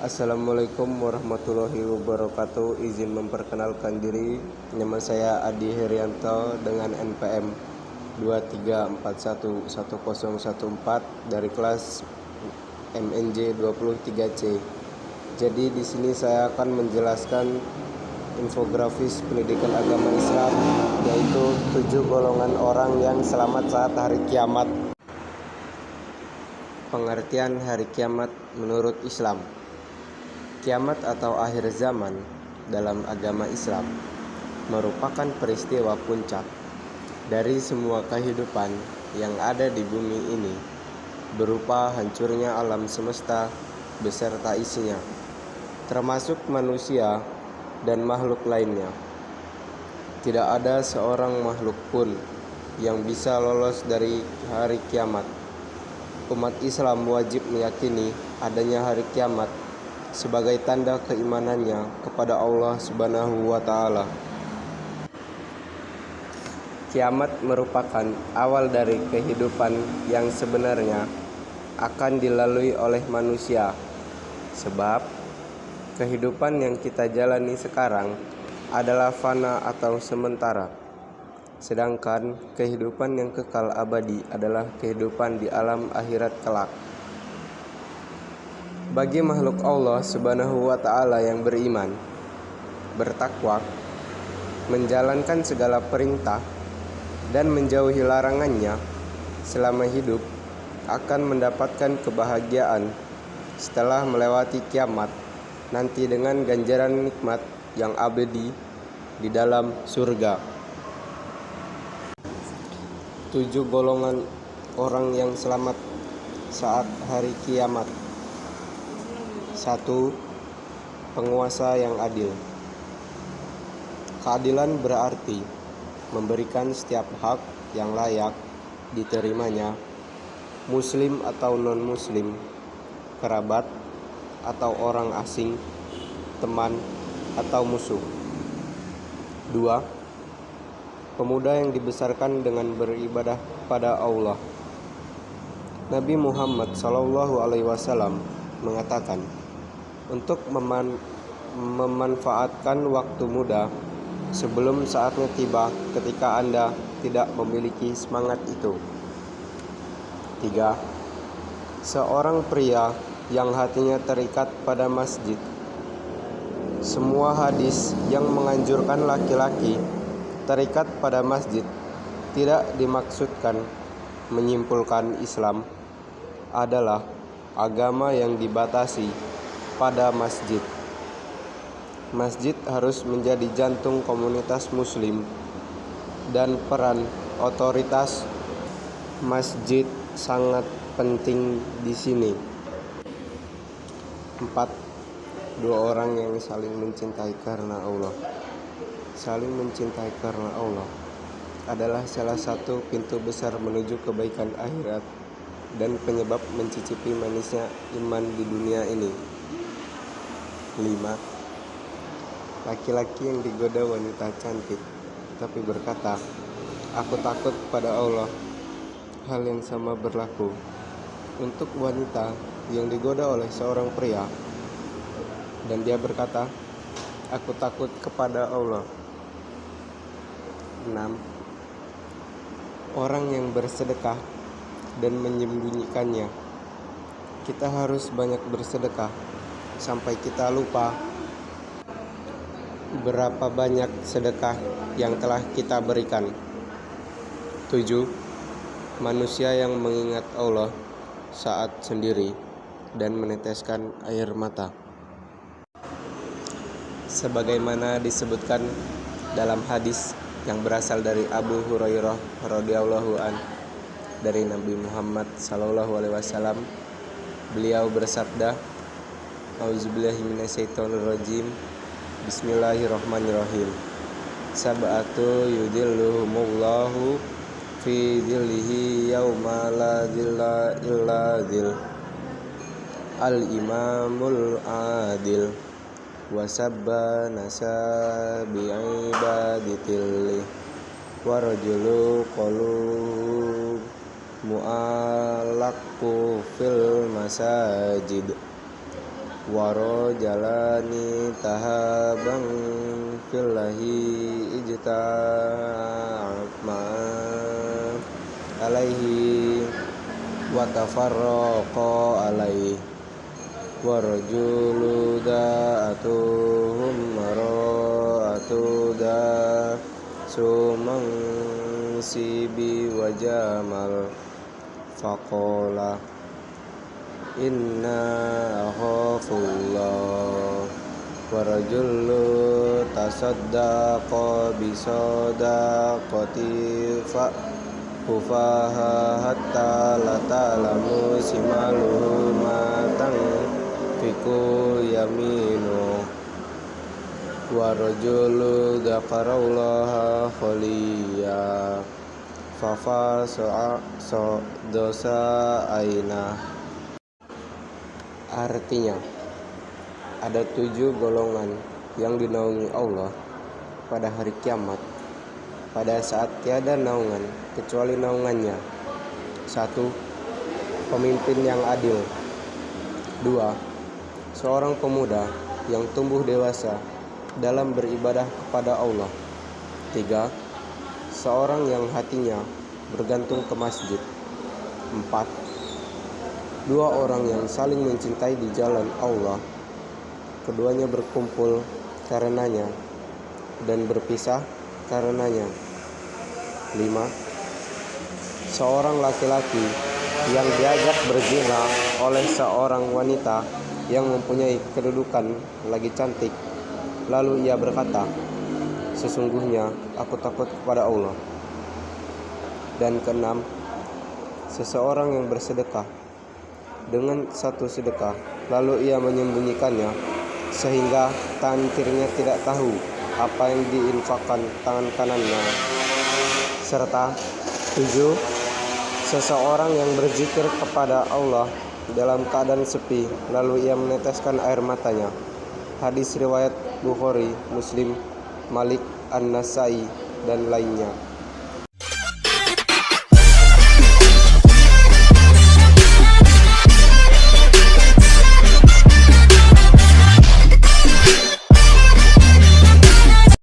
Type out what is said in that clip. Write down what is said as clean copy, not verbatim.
Assalamualaikum warahmatullahi wabarakatuh. Izin memperkenalkan diri. Nama saya Adi Herianto dengan NPM 234110014 dari kelas MNJ 23C. Jadi di sini saya akan menjelaskan infografis pendidikan agama Islam, yaitu 7 golongan orang yang selamat saat hari kiamat. Pengertian hari kiamat menurut Islam. Kiamat atau akhir zaman dalam agama Islam merupakan peristiwa puncak dari semua kehidupan yang ada di bumi ini, berupa hancurnya alam semesta beserta isinya, termasuk manusia dan makhluk lainnya. Tidak ada seorang makhluk pun yang bisa lolos dari hari kiamat. Umat Islam wajib meyakini adanya hari kiamat sebagai tanda keimanannya kepada Allah Subhanahu wa Ta'ala. Kiamat merupakan awal dari kehidupan yang sebenarnya akan dilalui oleh manusia, sebab kehidupan yang kita jalani sekarang adalah fana atau sementara, sedangkan kehidupan yang kekal abadi adalah kehidupan di alam akhirat kelak. Bagi makhluk Allah Subhanahu wa Ta'ala yang beriman, bertakwa, menjalankan segala perintah dan menjauhi larangannya selama hidup, akan mendapatkan kebahagiaan setelah melewati kiamat nanti dengan ganjaran nikmat yang abadi di dalam surga. 7 golongan orang yang selamat saat hari kiamat. 1. Penguasa yang adil. Keadilan berarti memberikan setiap hak yang layak diterimanya, muslim atau non-muslim, kerabat atau orang asing, teman atau musuh. 2. Pemuda yang dibesarkan dengan beribadah pada Allah. Nabi Muhammad SAW mengatakan, untuk memanfaatkan waktu muda sebelum saatnya tiba ketika Anda tidak memiliki semangat itu. 3. Seorang pria yang hatinya terikat pada masjid. Semua hadis yang menganjurkan laki-laki terikat pada masjid tidak dimaksudkan menyimpulkan Islam adalah agama yang dibatasi pada masjid. Masjid harus menjadi jantung komunitas muslim dan peran otoritas masjid sangat penting di sini. 4. 2 orang yang saling mencintai karena Allah. Saling mencintai karena Allah adalah salah satu pintu besar menuju kebaikan akhirat dan penyebab mencicipi manisnya iman di dunia ini. 5. Laki-laki yang digoda wanita cantik tapi berkata, "Aku takut pada Allah." Hal yang sama berlaku untuk wanita yang digoda oleh seorang pria dan dia berkata, "Aku takut kepada Allah." 6. Orang yang bersedekah dan menyembunyikannya. Kita harus banyak bersedekah sampai kita lupa berapa banyak sedekah yang telah kita berikan. 7. Manusia yang mengingat Allah saat sendiri dan meneteskan air mata. Sebagaimana disebutkan dalam hadis yang berasal dari Abu Hurairah radhiyallahu an dari Nabi Muhammad SAW, beliau bersabda, "Auzubillahi minasyaitonirrajim. Bismillahirrahmanirrahim. Sab'atu yudhilluhumullahu fi dhillihi yauma la dhilla illa dhill. Al-imamul adil wasabba nasa bi'ibadatilli wa rajulu qalu mu'allaqu fil masajid wa rajalani tahabang fillahi ijtama alaihi wa tafarraqa alaihi wa rajulu da'atuhum mara'atu da sumang sibi wa jamal faqala inna akhafullah wa rajulu tasaddaqa bisadaqati kufaha hatta la ta'lamu simaluhu matang fiku yaminu wa rajulu dzakarallaha khaliya fafa dosa aina. Artinya, ada 7 golongan yang dinaungi Allah pada hari kiamat, pada saat tiada naungan kecuali naungannya. 1. Pemimpin yang adil. 2. Seorang pemuda yang tumbuh dewasa dalam beribadah kepada Allah. 3. Seorang yang hatinya bergantung ke masjid. 4. 2 orang yang saling mencintai di jalan Allah, keduanya berkumpul karenanya dan berpisah karenanya. 5. Seorang laki-laki yang diajak berzina oleh seorang wanita yang mempunyai kedudukan lagi cantik, lalu ia berkata, sesungguhnya aku takut kepada Allah. Dan 6. Seseorang yang bersedekah dengan satu sedekah, lalu ia menyembunyikannya sehingga tangan kirinya tidak tahu apa yang diinfakkan tangan kanannya. Serta 7. Seseorang yang berzikir kepada Allah dalam keadaan sepi, lalu ia meneteskan air matanya. Hadis riwayat Bukhari, Muslim, Malik, An-Nasai, dan lainnya.